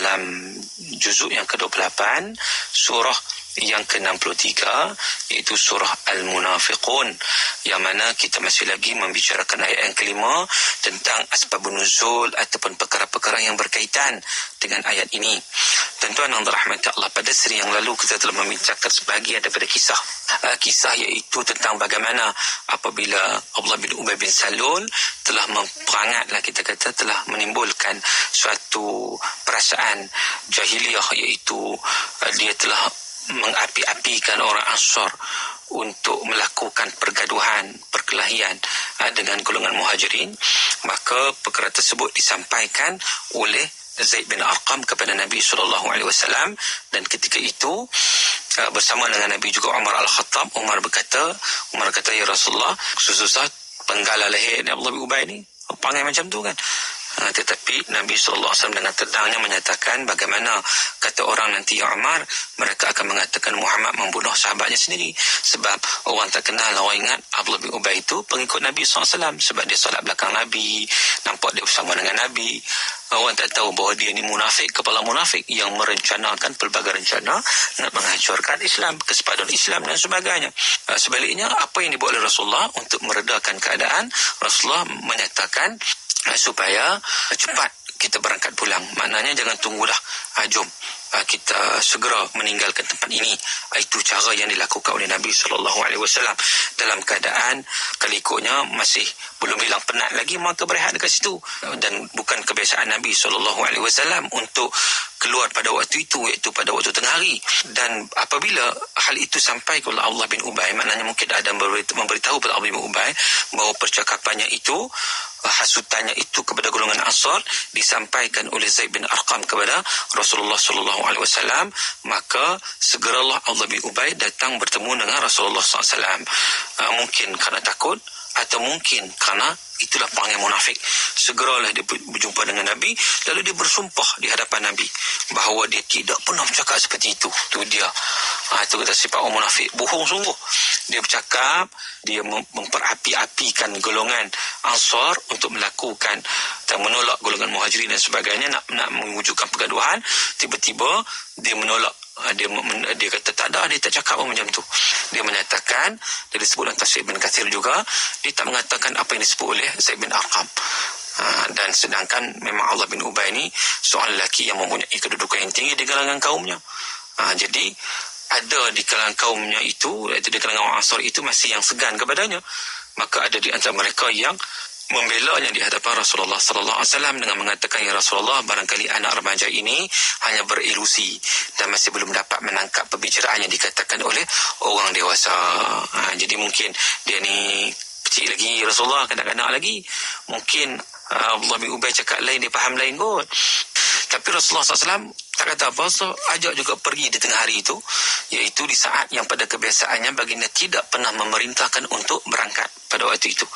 dalam juzuk yang ke-28, surah yang ke-63, iaitu surah Al-Munafiqun, yang mana kita masih lagi membicarakan ayat yang kelima tentang asbabun nuzul ataupun perkara-perkara yang berkaitan dengan ayat ini. Tuan-tuan yang dirahmati Allah, pada seri yang lalu kita telah membincangkan sebahagian daripada kisah iaitu tentang bagaimana apabila Abdullah bin Ubay bin Salul telah memperangatlah, kita kata telah menimbulkan suatu perasaan jahiliyah, iaitu dia telah mengapi-apikan orang Ansar untuk melakukan pergaduhan, perkelahian dengan golongan Muhajirin. Maka perkara tersebut disampaikan oleh Zaid bin Arqam kepada Nabi SAW, dan ketika itu bersama dengan Nabi juga Umar Al-Khattab. Umar kata, ya Rasulullah, susah penggalah leher Abdullah bin Ubay ni, panggil macam tu kan. Tetapi Nabi SAW dengan tenangnya menyatakan, bagaimana kata orang nanti, ya Umar, mereka akan mengatakan Muhammad membunuh sahabatnya sendiri. Sebab orang terkenal, orang ingat Abdullah bin Ubay itu pengikut Nabi SAW, sebab dia solat belakang Nabi, nampak dia bersama dengan Nabi. Orang tak tahu bahawa dia ni munafik, kepala munafik yang merencanakan pelbagai rencana nak menghancurkan Islam, kesempatan Islam dan sebagainya. Sebaliknya, apa yang dibuat oleh Rasulullah untuk meredakan keadaan, Rasulullah menyatakan supaya cepat kita berangkat pulang. Maknanya jangan tunggulah, jom kita segera meninggalkan tempat ini. Itu cara yang dilakukan oleh Nabi SAW dalam keadaan kalikotnya masih belum hilang penat lagi, maka berehat dekat situ. Dan bukan kebiasaan Nabi SAW untuk keluar pada waktu itu, iaitu pada waktu tengah hari. Dan apabila hal itu sampai kepada Abdullah bin Ubay, maknanya mungkin ada memberitahu kepada Abdullah bin Ubay bahawa percakapannya itu, hasutannya itu kepada golongan Ansar disampaikan oleh Zaid bin Arqam kepada Rasulullah SAW, maka segeralah Abdullah bin Ubay datang bertemu dengan Rasulullah SAW. Mungkin kerana takut, atau mungkin kerana itulah perangai munafik. Segeralah dia berjumpa dengan Nabi, lalu dia bersumpah di hadapan Nabi bahawa dia tidak pernah bercakap seperti itu. Itu dia. Itu kata sifat orang munafik. Bohong sungguh. Dia bercakap, dia memperapi-apikan golongan Ansar untuk melakukan dan menolak golongan Muhajirin dan sebagainya, nak mewujudkan pergaduhan. Tiba-tiba dia menolak. Dia kata tak ada, dia tak cakap pun macam tu. Dia menyatakan, dia disebut dalam tafsir Ibn Kathir juga, dia tak mengatakan apa yang disebut oleh Zaid bin Arqam. Dan sedangkan memang Abdullah bin Ubay ni seorang lelaki yang mempunyai kedudukan yang tinggi di kalangan kaumnya. Jadi ada di kalangan kaumnya itu, iaitu di kalangan orang Ansar itu, masih yang segan kepadanya. Maka ada di antara mereka yang membelanya di hadapan Rasulullah SAW dengan mengatakan, ya Rasulullah, barangkali anak remaja ini hanya berilusi dan masih belum dapat menangkap perbicaraan yang dikatakan oleh orang dewasa. Jadi mungkin dia ni kecil lagi, Rasulullah kanak-kanak lagi. Mungkin Abdullah bin Ubay cakap lain, dia faham lain kot. Tapi Rasulullah SAW tak kata apa, so ajak juga pergi di tengah hari itu, iaitu di saat yang pada kebiasaannya baginda tidak pernah memerintahkan untuk berangkat pada waktu itu.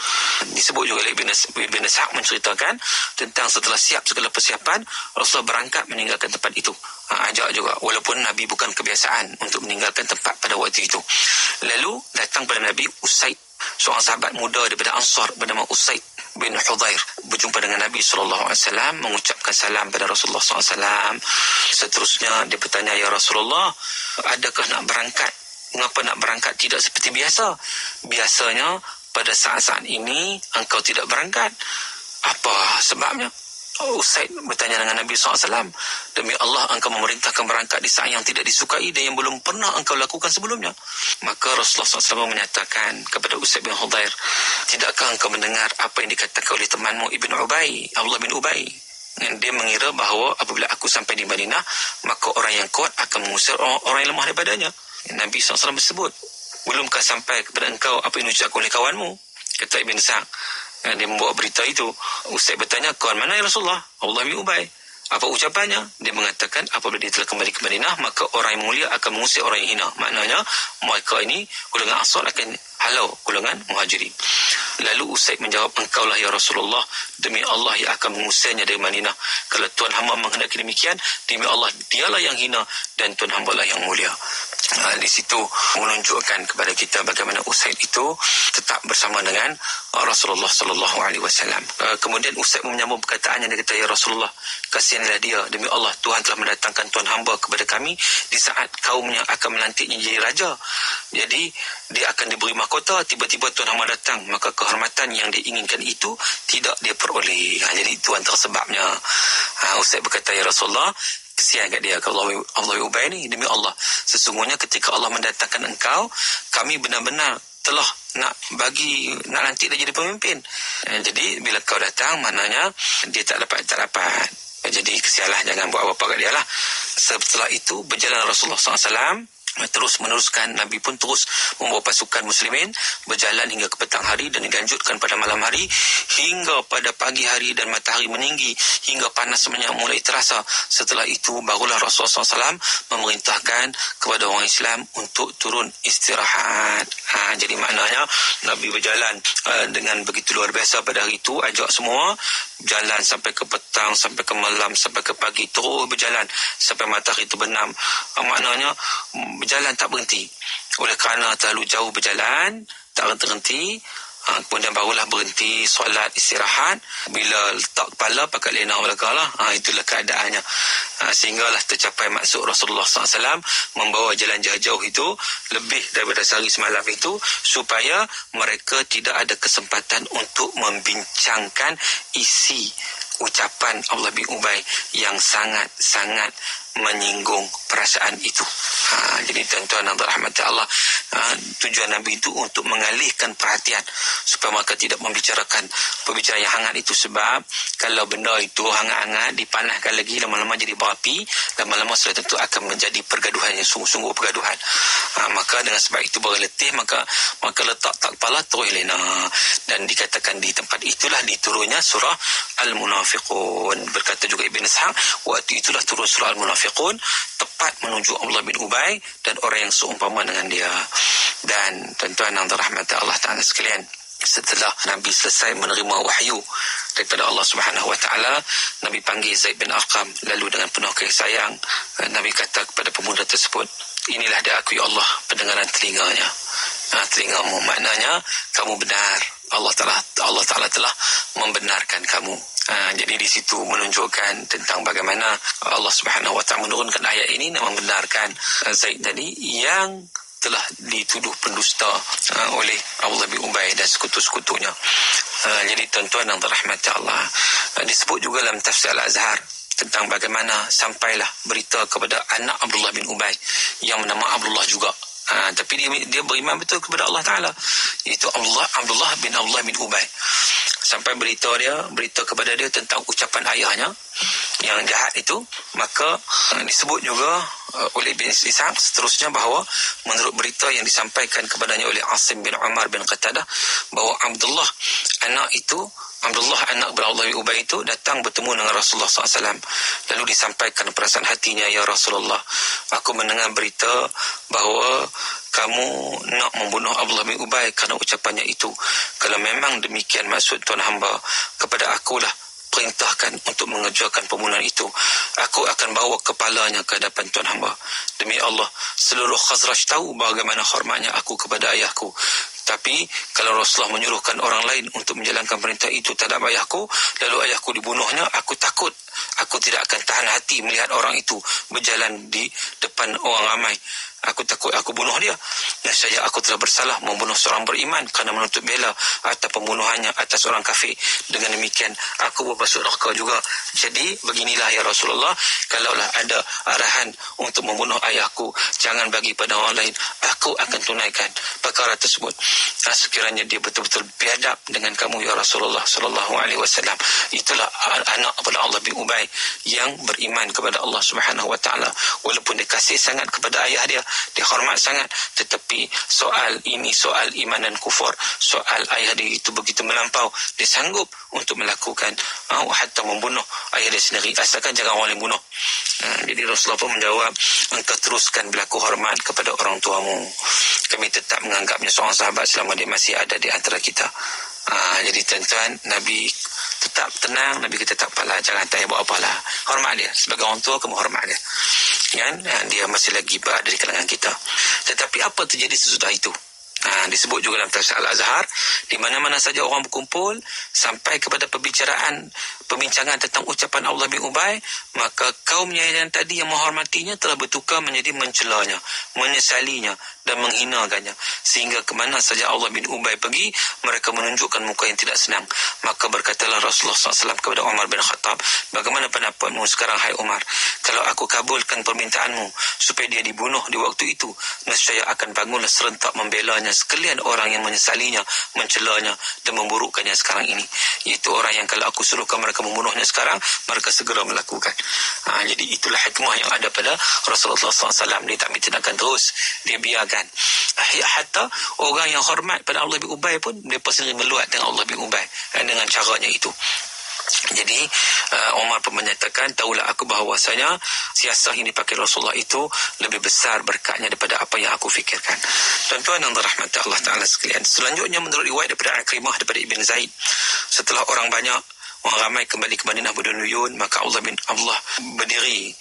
Disebut juga oleh Ibn Ishaq menceritakan tentang setelah siap segala persiapan, Rasulullah berangkat meninggalkan tempat itu. Ajak juga, walaupun Nabi bukan kebiasaan untuk meninggalkan tempat pada waktu itu. Lalu datang pada Nabi Usaid, seorang sahabat muda daripada Ansar bernama Usaid bin Hudhair, berjumpa dengan Nabi SAW, mengucapkan salam pada Rasulullah SAW. Seterusnya dia bertanya, ya Rasulullah, adakah nak berangkat? Mengapa nak berangkat tidak seperti biasa? Biasanya pada saat-saat ini engkau tidak berangkat. Apa sebabnya? Usaid bertanya dengan Nabi SAW, demi Allah, engkau memerintahkan berangkat di saat yang tidak disukai dan yang belum pernah engkau lakukan sebelumnya. Maka Rasulullah SAW menyatakan kepada Usaid bin Hudhair, tidakkah engkau mendengar apa yang dikatakan oleh temanmu Ibn Ubay, Abdullah bin Ubay? Dia mengira bahawa apabila aku sampai di Madinah, maka orang yang kuat akan mengusir orang yang lemah daripadanya. Nabi SAW bersebut, belumkah sampai kepada engkau apa yang diucapkan oleh kawanmu? Kata Ibn Ishaq, dia membawa berita itu. Usaid bertanya, kawan mana ya Rasulullah? Abdullah bin Ubay. Apa ucapannya? Dia mengatakan, apabila dia telah kembali ke Madinah, maka orang yang mulia akan mengusir orang yang hina. Maknanya, mereka ini, golongan Ansar akan halau golongan Muhajirin. Lalu Usaid menjawab, engkaulah ya Rasulullah, demi Allah yang akan mengusirnya dari Madinah. Kalau Tuan hamba menghendaki demikian, demi Allah dialah yang hina dan Tuan hamba lah yang mulia. Di situ menunjukkan kepada kita bagaimana Usaid itu tetap bersama dengan Rasulullah sallallahu alaihi wasallam. Kemudian Usaid menyambung perkataannya, dia kata, ya Rasulullah, kasihanlah dia, demi Allah Tuhan telah mendatangkan tuan hamba kepada kami di saat kaumnya akan melantiknya jadi raja. Jadi dia akan diberi mahkota, tiba-tiba tuan hamba datang, maka kehormatan yang diinginkan itu tidak dia peroleh. Jadi itu antara sebabnya. Usaid berkata, ya Rasulullah, kesian kat dia. Kalau Allah Ubay ni, demi Allah, sesungguhnya ketika Allah mendatangkan engkau, kami benar-benar telah nak lantik dia jadi pemimpin. Jadi bila kau datang, maknanya dia tak dapat. Jadi kesianlah, jangan buat apa-apa kat dia lah. Setelah itu berjalan Rasulullah SAW terus meneruskan. Nabi pun terus membawa pasukan muslimin berjalan hingga ke petang hari dan dilanjutkan pada malam hari hingga pada pagi hari dan matahari meninggi hingga panasnya mulai terasa. Setelah itu barulah Rasulullah SAW memerintahkan kepada orang Islam untuk turun istirahat. Jadi maknanya Nabi berjalan dengan begitu luar biasa pada hari itu, ajak semua jalan sampai ke petang, sampai ke malam, sampai ke pagi, terus berjalan sampai matahari terbenam. Maknanya berjalan tak berhenti. Oleh kerana terlalu jauh berjalan, tak berhenti. Kemudian barulah berhenti, solat, istirahat. Bila letak kepala, pakai lena belakang lah. Itulah keadaannya. Sehinggalah tercapai maksud Rasulullah SAW membawa jalan jauh itu lebih daripada sehari semalam itu, supaya mereka tidak ada kesempatan untuk membincangkan isi ucapan Abdullah bin Ubay yang sangat-sangat menyinggung perasaan itu. Jadi tuan-tuan yang dirahmati Allah, tujuan Nabi itu untuk mengalihkan perhatian supaya mereka tidak membicarakan perbicaraan yang hangat itu. Sebab kalau benda itu hangat-hangat dipanaskan lagi, lama-lama jadi berapi, lama-lama sudah tentu akan menjadi pergaduhan yang sungguh-sungguh pergaduhan. Maka dengan sebab itu baru letih, maka letak tak kepala terus lena. Dan dikatakan di tempat itulah diturunnya surah Al-Munafiqun. Berkata juga Ibn Ishaq, waktu itulah turun surah Al-Munafiqun, tepat menuju Abdullah bin Ubay dan orang yang seumpama dengan dia. Dan tuan-tuan yang dirahmati Allah Ta'ala sekalian, setelah Nabi selesai menerima wahyu daripada Allah Subhanahu Wa Ta'ala, Nabi panggil Zaid bin Arqam. Lalu dengan penuh kasih sayang, Nabi kata kepada pemuda tersebut, inilah diakui Allah pendengaran telinganya. Telingamu, maknanya kamu benar. Allah Ta'ala telah membenarkan kamu. Jadi di situ menunjukkan tentang bagaimana Allah Subhanahu Wa Ta'ala menurunkan ayat ini nak membenarkan Zaid tadi yang telah dituduh pendusta oleh Abdullah bin Ubay dan sekutu-sekutunya. Jadi tuan-tuan yang dirahmati Allah, disebut juga dalam tafsir Al-Azhar tentang bagaimana sampailah berita kepada anak Abdullah bin Ubay yang bernama Abdullah juga. Tapi dia beriman betul kepada Allah Ta'ala, iaitu Abdullah bin Ubay. Sampai berita kepada dia tentang ucapan ayahnya yang jahat itu. Maka disebut juga oleh Ibn Ishaq seterusnya bahawa menurut berita yang disampaikan kepadanya oleh Asim bin Umar bin Qatadah, bahawa Abdullah anak Abdullah bin Ubay itu datang bertemu dengan Rasulullah SAW. Lalu disampaikan perasaan hatinya, ya Rasulullah, aku mendengar berita bahawa kamu nak membunuh Abdullah bin Ubay kerana ucapannya itu. Kalau memang demikian maksud Tuan hamba, kepada akulah perintahkan untuk mengerjakan pembunuhan itu. Aku akan bawa kepalanya ke hadapan Tuan hamba. Demi Allah, seluruh Khazraj tahu bagaimana hormatnya aku kepada ayahku. Tapi kalau Rasulullah menyuruhkan orang lain untuk menjalankan perintah itu terhadap ayahku, lalu ayahku dibunuhnya, aku takut. Aku tidak akan tahan hati melihat orang itu berjalan di depan orang ramai. Aku takut aku bunuh dia. Nescaya aku telah bersalah membunuh seorang beriman kerana menuntut bela atas pembunuhannya atas orang kafir. Dengan demikian aku bermasuk neraka juga. Jadi beginilah ya Rasulullah, kalaulah ada arahan untuk membunuh ayahku, jangan bagi pada orang lain. Aku akan tunaikan perkara tersebut. Sekiranya dia betul-betul biadab dengan kamu ya Rasulullah sallallahu alaihi wasallam. Itulah anak kepada Allah bin Ubay yang beriman kepada Allah Subhanahu Wa Ta'ala. Walaupun dia kasih sangat kepada ayah dia, dia hormat sangat, tetapi soal iman dan kufur, soal ayah dia itu begitu melampau, dia sanggup untuk melakukan hatta membunuh ayah dia sendiri, asalkan jangan orang lain bunuh. Jadi Rasulullah pun menjawab, engkau teruskan berlaku hormat kepada orang tuamu. Kami tetap menganggapnya seorang sahabat selama dia masih ada di antara kita. Jadi tuan-tuan, Nabi tetap tenang, Nabi kata tak apalah, jangan tak buat apalah. Hormat dia. Sebagai orang tua, kamu hormat dia. Kan? Dia masih lagi berada di kalangan kita. Tetapi apa terjadi sesudah itu? Disebut juga dalam tafsir Al-Azhar, di mana-mana saja orang berkumpul sampai kepada pembincangan tentang ucapan Abdullah bin Ubay, maka kaumnya yang tadi yang menghormatinya telah bertukar menjadi mencelanya, menyesalinya dan menghinakannya, sehingga kemana saja Abdullah bin Ubay pergi, mereka menunjukkan muka yang tidak senang. Maka berkatalah Rasulullah SAW kepada Umar bin Khattab, bagaimana pendapatmu sekarang hai Umar? Kalau aku kabulkan permintaanmu supaya dia dibunuh di waktu itu, nescaya akan bangunlah serentak membelanya sekalian orang yang menyesalinya, mencelanya dan memburukkannya sekarang ini. Iaitu orang yang kalau aku suruhkan mereka membunuhnya sekarang, mereka segera melakukan. Jadi itulah hikmah yang ada pada Rasulullah SAW. Dia tak tindakan terus, dia biarkan. Hatta orang yang hormat pada Allah bin Ubay pun, mereka sendiri meluat dengan Allah bin Ubay dengan caranya itu. Jadi Umar pun menyatakan, tahulah aku bahawasanya siasah yang dipakai Rasulullah itu lebih besar berkatnya daripada apa yang aku fikirkan. Tuan-tuan yang dirahmati Allah Ta'ala sekalian, selanjutnya menurut riwayat daripada Akrimah daripada Ibn Zaid, setelah orang ramai kembali ke Madinah berduyun, maka Allah berdiri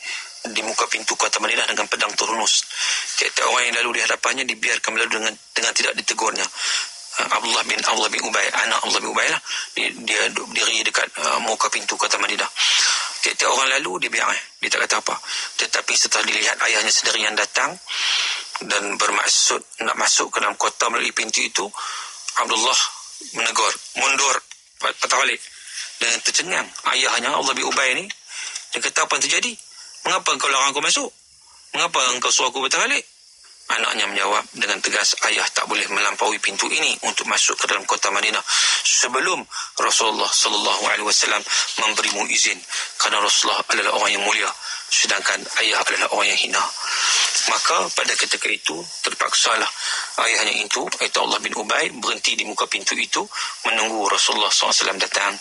di muka pintu kota Madinah dengan pedang turnus. Tiap-tiap orang yang lalu di hadapannya dibiarkan berlalu dengan tidak ditegurnya. Abdullah bin Ubay, anak Abdullah bin Ubay lah, dia diri dekat muka pintu kota Madinah. Tiap-tiap orang lalu dia biar, dia tak kata apa. Tetapi setelah dilihat ayahnya sendiri yang datang dan bermaksud nak masuk ke dalam kota melalui pintu itu, Abdullah menegur, mundur, patah balik. Dan tercengang ayahnya Abdullah bin Ubay ni. Dia kata, apa yang terjadi? Mengapa engkau larang aku masuk? Mengapa engkau suruh aku patah balik? Anaknya menjawab dengan tegas, ayah tak boleh melampaui pintu ini untuk masuk ke dalam kota Madinah sebelum Rasulullah sallallahu alaihi wasallam memberimu izin, kerana Rasulullah adalah orang yang mulia, sedangkan ayah adalah orang yang hina. Maka pada ketika itu terpaksalah ayahnya itu, iaitu Allah bin Ubay, berhenti di muka pintu itu menunggu Rasulullah SAW datang.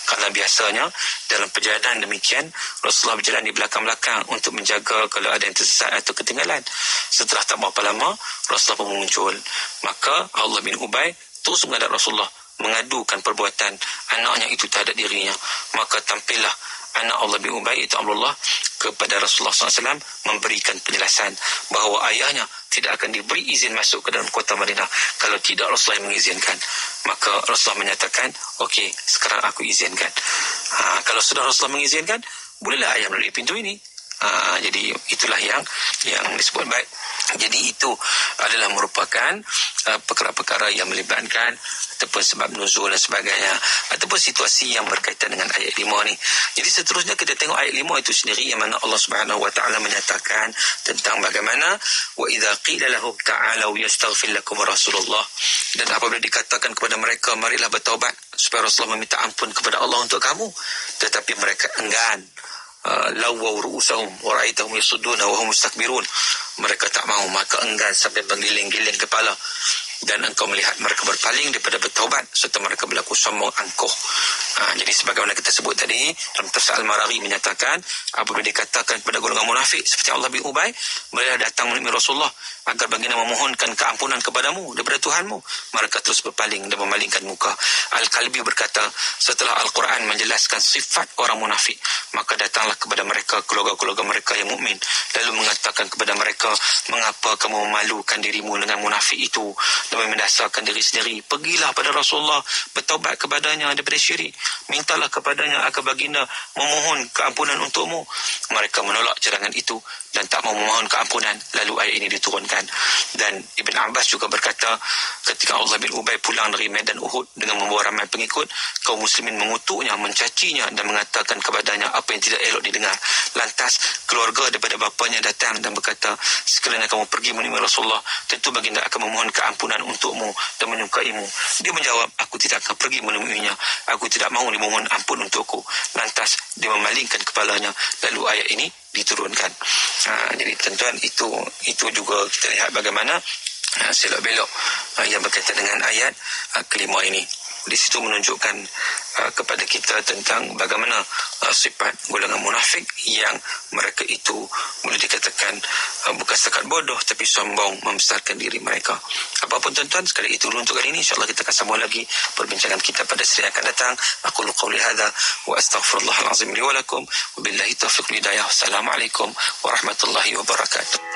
Karena biasanya dalam perjalanan demikian, Rasulullah berjalan di belakang-belakang untuk menjaga kalau ada yang tersesat atau ketinggalan. Setelah tak berapa lama, Rasulullah pun muncul. Maka Allah bin Ubay terus menghadap Rasulullah, mengadukan perbuatan anaknya itu terhadap dirinya. Maka tampillah anak Allah bin Ubay, itu Abdullah, kepada Rasulullah SAW memberikan penjelasan bahawa ayahnya tidak akan diberi izin masuk ke dalam kota Madinah kalau tidak Rasulullah yang mengizinkan. Maka Rasulullah menyatakan, okey, sekarang aku izinkan. Kalau sudah Rasulullah mengizinkan, bolehlah ayah melalui pintu ini. Jadi itulah yang disebut baik. Jadi itu adalah merupakan perkara-perkara yang melibatkan ataupun sebab nuzul dan sebagainya, ataupun situasi yang berkaitan dengan ayat 5 ni. Jadi seterusnya kita tengok ayat 5 itu sendiri, yang mana Allah Subhanahu wa taala menyatakan tentang bagaimana wa idza qila lahum ta'alu yastaghfir lakum Rasulullah, dan apabila dikatakan kepada mereka marilah bertaubat supaya Rasulullah meminta ampun kepada Allah untuk kamu, tetapi mereka enggan. Lawaw ru'usahum wa ra'aitahum yasudduna wa hum mustakbirun. Mereka tak mahu, maka enggan sampai menggiling-giling kepala, dan engkau melihat mereka berpaling daripada bertaubat serta mereka berlaku sombong angkuh. Jadi sebagaimana kita sebut tadi dalam tafsir Al-Maraghi menyatakan, apabila dikatakan kepada golongan munafik seperti Allah bin Ubay, mereka datang menemui Rasulullah agar baginda memohonkan keampunan kepadamu daripada Tuhanmu, mereka terus berpaling dan memalingkan muka. Al-Kalbi berkata, setelah Al-Quran menjelaskan sifat orang munafik, maka datanglah kepada mereka keluarga-keluarga mereka yang mukmin, lalu mengatakan kepada mereka, mengapa kamu memalukan dirimu dengan munafik itu dan mendasarkan diri sendiri? Pergilah pada Rasulullah, bertaubat kepadanya daripada syirik, mintalah kepadanya agar baginda memohon keampunan untukmu. Mereka menolak cadangan itu dan tak mau memohon keampunan. Lalu ayat ini diturunkan. Dan Ibn Abbas juga berkata, ketika Allah bin Ubay pulang dari medan Uhud dengan membawa ramai pengikut, kaum muslimin mengutuknya, mencacinya dan mengatakan kepadanya apa yang tidak elok didengar. Lantas keluarga daripada bapanya datang dan berkata, sekiranya kamu pergi menemui Rasulullah, tentu baginda akan memohon keampunan untukmu dan menyukaimu. Dia menjawab, aku tidak akan pergi menemuinya, aku tidak mahu dimohon ampun untukku. Lantas dia memalingkan kepalanya, lalu ayat ini diturunkan. Jadi tuan-tuan, itu juga kita lihat bagaimana selok belok yang berkaitan dengan ayat kelima ini. Di situ menunjukkan kepada kita tentang bagaimana sifat golongan munafik yang mereka itu boleh dikatakan bukan setakat bodoh tapi sombong, membesarkan diri mereka. Apapun tuan-tuan, sekali itu dulu untuk kali ini. InsyaAllah kita akan sambung lagi perbincangan kita pada seri yang akan datang. Aqulu qawli hadha wa astaghfirullahal azim li wa lakum wa billahi taufiq wal hidayah. Assalamualaikum warahmatullahi wabarakatuh.